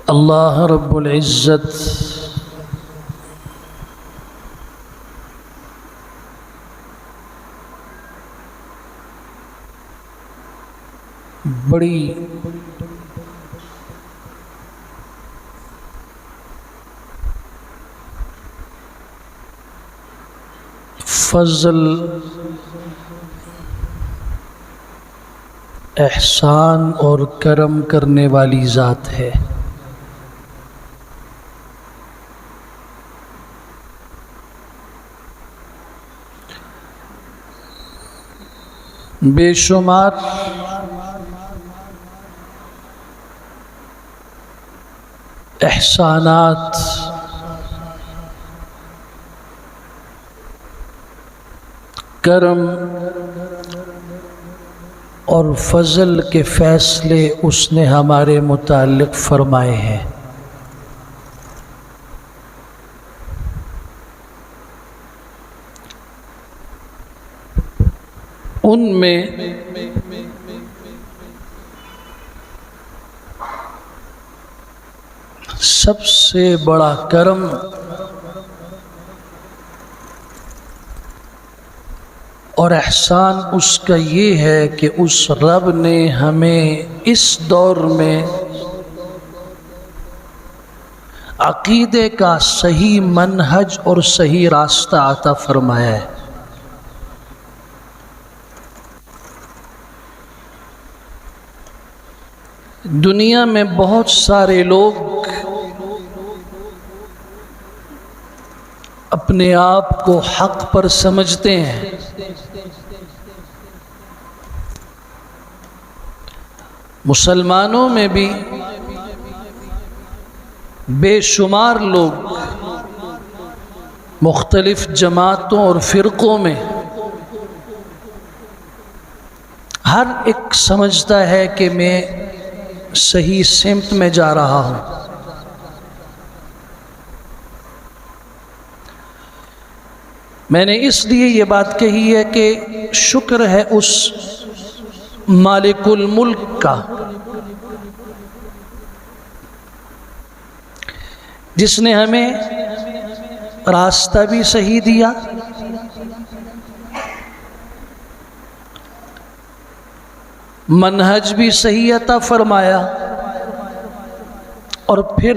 اللہ رب العزت بڑی فضل احسان اور کرم کرنے والی ذات ہے۔ بے شمار احسانات کرم اور فضل کے فیصلے اس نے ہمارے متعلق فرمائے ہیں۔ ان میں سب سے بڑا کرم اور احسان اس کا یہ ہے کہ اس رب نے ہمیں اس دور میں عقیدے کا صحیح منہج اور صحیح راستہ عطا فرمایا ہے۔ دنیا میں بہت سارے لوگ اپنے آپ کو حق پر سمجھتے ہیں، مسلمانوں میں بھی بے شمار لوگ مختلف جماعتوں اور فرقوں میں ہر ایک سمجھتا ہے کہ میں صحیح سمت میں جا رہا ہوں۔ میں نے اس لیے یہ بات کہی ہے کہ شکر ہے اس مالک الملک کا جس نے ہمیں راستہ بھی صحیح دیا، منہج بھی صحیح عطا فرمایا، اور پھر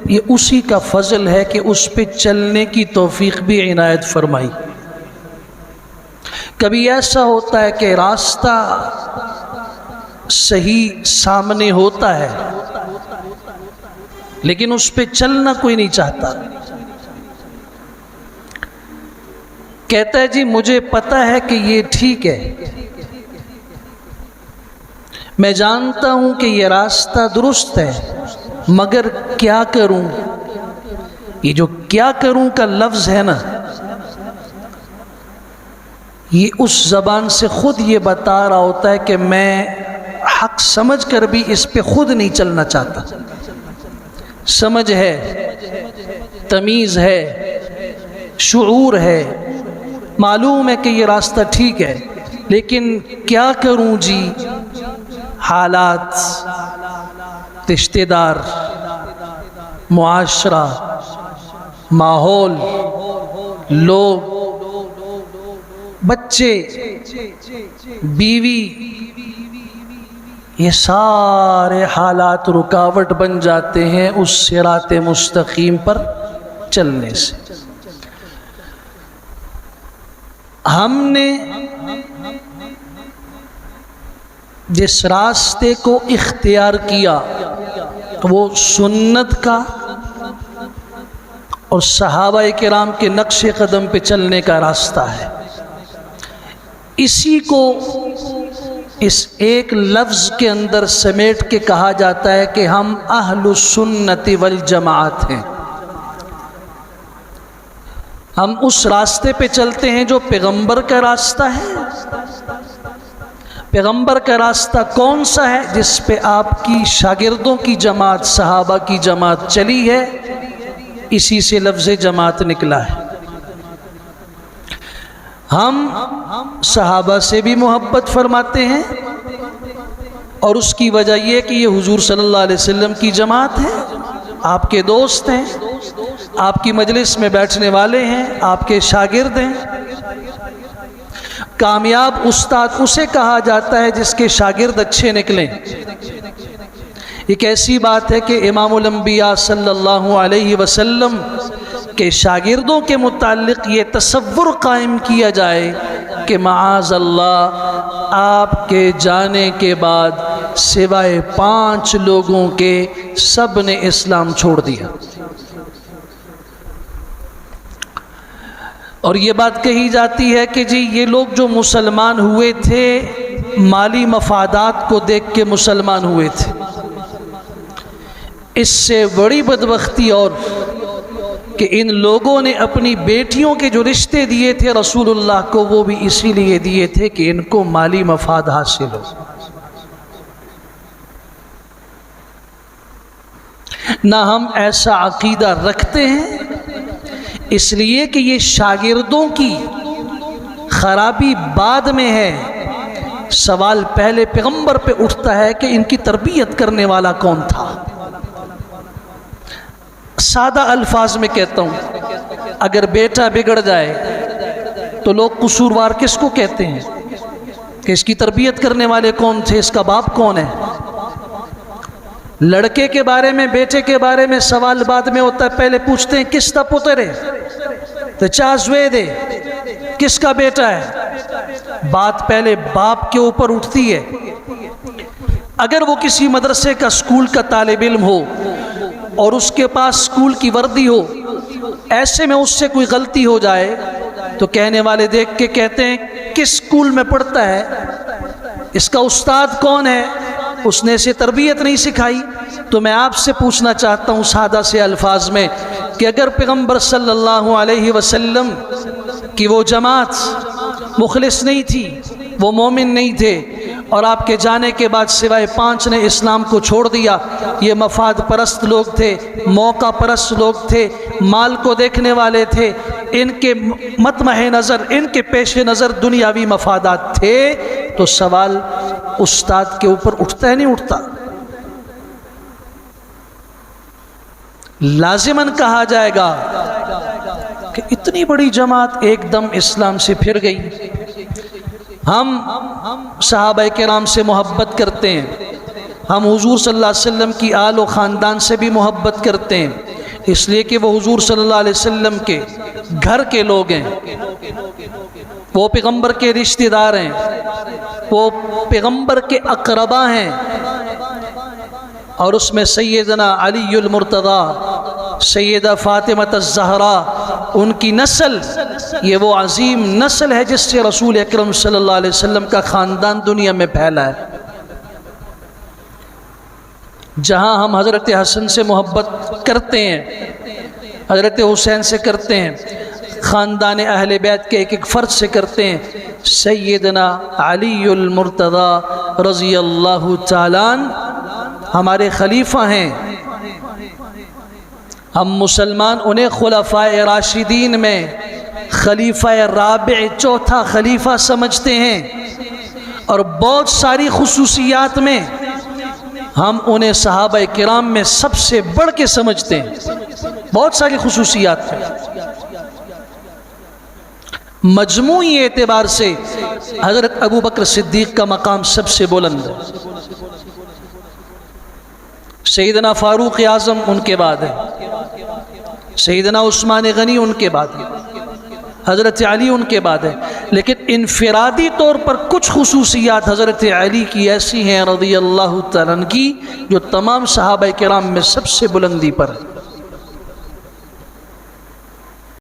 یہ اسی کا فضل ہے کہ اس پہ چلنے کی توفیق بھی عنایت فرمائی۔ کبھی ایسا ہوتا ہے کہ راستہ صحیح سامنے ہوتا ہے لیکن اس پہ چلنا کوئی نہیں چاہتا، کہتا ہے جی مجھے پتا ہے کہ یہ ٹھیک ہے، میں جانتا ہوں کہ یہ راستہ درست ہے، مگر کیا کروں؟ یہ جو کیا کروں کا لفظ ہے نا، یہ اس زبان سے خود یہ بتا رہا ہوتا ہے کہ میں حق سمجھ کر بھی اس پہ خود نہیں چلنا چاہتا۔ سمجھ ہے، تمیز ہے، شعور ہے، معلوم ہے کہ یہ راستہ ٹھیک ہے، لیکن کیا کروں جی؟ حالات، رشتہ دار، معاشرہ، ماحول، لوگ، بچے، بیوی، یہ سارے حالات رکاوٹ بن جاتے ہیں اس صراط مستقیم پر چلنے سے۔ ہم نے جس راستے کو اختیار کیا وہ سنت کا اور صحابہ کرام کے نقش قدم پہ چلنے کا راستہ ہے۔ اسی کو اس ایک لفظ کے اندر سمیٹ کے کہا جاتا ہے کہ ہم اہل السنت والجماعت ہیں۔ ہم اس راستے پہ چلتے ہیں جو پیغمبر کا راستہ ہے۔ پیغمبر کا راستہ کون سا ہے؟ جس پہ آپ کی شاگردوں کی جماعت، صحابہ کی جماعت چلی ہے، اسی سے لفظ جماعت نکلا ہے۔ ہم صحابہ سے بھی محبت فرماتے ہیں، اور اس کی وجہ یہ کہ یہ حضور صلی اللہ علیہ وسلم کی جماعت ہے۔ آپ کے دوست ہیں، آپ کی مجلس میں بیٹھنے والے ہیں، آپ کے شاگرد ہیں۔ کامیاب استاد اسے کہا جاتا ہے جس کے شاگرد اچھے نکلیں۔ ایک ایسی بات ہے کہ امام الانبیاء صلی اللہ علیہ وسلم کے شاگردوں کے متعلق یہ تصور قائم کیا جائے کہ معاذ اللہ آپ کے جانے کے بعد سوائے 5 لوگوں کے سب نے اسلام چھوڑ دیا۔ اور یہ بات کہی جاتی ہے کہ جی یہ لوگ جو مسلمان ہوئے تھے مالی مفادات کو دیکھ کے مسلمان ہوئے تھے۔ اس سے بڑی بدبختی اور کہ ان لوگوں نے اپنی بیٹیوں کے جو رشتے دیے تھے رسول اللہ کو وہ بھی اسی لیے دیے تھے کہ ان کو مالی مفاد حاصل ہو۔ نہ ہم ایسا عقیدہ رکھتے ہیں، اس لیے کہ یہ شاگردوں کی خرابی بعد میں ہے۔ سوال پہلے پیغمبر پہ اٹھتا ہے کہ ان کی تربیت کرنے والا کون تھا۔ سادہ الفاظ میں کہتا ہوں، اگر بیٹا بگڑ جائے تو لوگ قصوروار کس کو کہتے ہیں؟ کہ اس کی تربیت کرنے والے کون تھے، اس کا باپ کون ہے؟ لڑکے کے بارے میں، بیٹے کے بارے میں سوال بعد میں ہوتا ہے، پہلے پوچھتے ہیں کس کا پتر ہے تو چازوے دے، کس کا بیٹا ہے؟ بات پہلے باپ کے اوپر اٹھتی ہے۔ اگر وہ کسی مدرسے کا، اسکول کا طالب علم ہو اور اس کے پاس اسکول کی وردی ہو، ایسے میں اس سے کوئی غلطی ہو جائے تو کہنے والے دیکھ کے کہتے ہیں کس اسکول میں پڑھتا ہے، اس کا استاد کون ہے، اس نے اسے تربیت نہیں سکھائی۔ تو میں آپ سے پوچھنا چاہتا ہوں سادہ سے الفاظ میں کہ اگر پیغمبر صلی اللہ علیہ وسلم کی وہ جماعت مخلص نہیں تھی، وہ مومن نہیں تھے، اور آپ کے جانے کے بعد سوائے 5 نے اسلام کو چھوڑ دیا، یہ مفاد پرست لوگ تھے، موقع پرست لوگ تھے، مال کو دیکھنے والے تھے، ان کے مطمع نظر، ان کے پیش نظر دنیاوی مفادات تھے، تو سوال استاد کے اوپر اٹھتا ہے نہیں اٹھتا؟ لازماً کہا جائے گا کہ اتنی بڑی جماعت ایک دم اسلام سے پھر گئی۔ ہم صحابہ کرام سے محبت کرتے ہیں، ہم حضور صلی اللہ علیہ وسلم کی آل و خاندان سے بھی محبت کرتے ہیں، اس لیے کہ وہ حضور صلی اللہ علیہ وسلم کے گھر کے لوگ ہیں، وہ پیغمبر کے رشتہ دار ہیں، وہ پیغمبر کے اقربا ہیں۔ اور اس میں سیدنا علی المرتضیٰ، سیدہ فاطمہ الزہرا، ان کی نسل، یہ وہ عظیم نسل ہے جس سے رسول اکرم صلی اللہ علیہ وسلم کا خاندان دنیا میں پھیلا ہے۔ جہاں ہم حضرت حسن سے محبت کرتے ہیں، حضرت حسین سے کرتے ہیں، خاندان اہل بیت کے ایک ایک فرد سے کرتے ہیں، سیدنا علی المرتضیٰ رضی اللہ تعالیٰ عنہ ہمارے خلیفہ ہیں۔ ہم مسلمان انہیں خلفائے راشدین میں خلیفہ رابع، چوتھا خلیفہ سمجھتے ہیں، اور بہت ساری خصوصیات میں ہم انہیں صحابہ کرام میں سب سے بڑھ کے سمجھتے ہیں، بہت ساری خصوصیات میں۔ مجموعی اعتبار سے حضرت ابو بکر صدیق کا مقام سب سے بلند ہے، سیدنا فاروق اعظم ان کے بعد ہے، سیدنا عثمان غنی ان کے بعد ہے، حضرت علی ان کے بعد ہے، لیکن انفرادی طور پر کچھ خصوصیات حضرت علی کی ایسی ہیں رضی اللہ تعالیٰ عنہ کی جو تمام صحابہ کرام میں سب سے بلندی پر ہے۔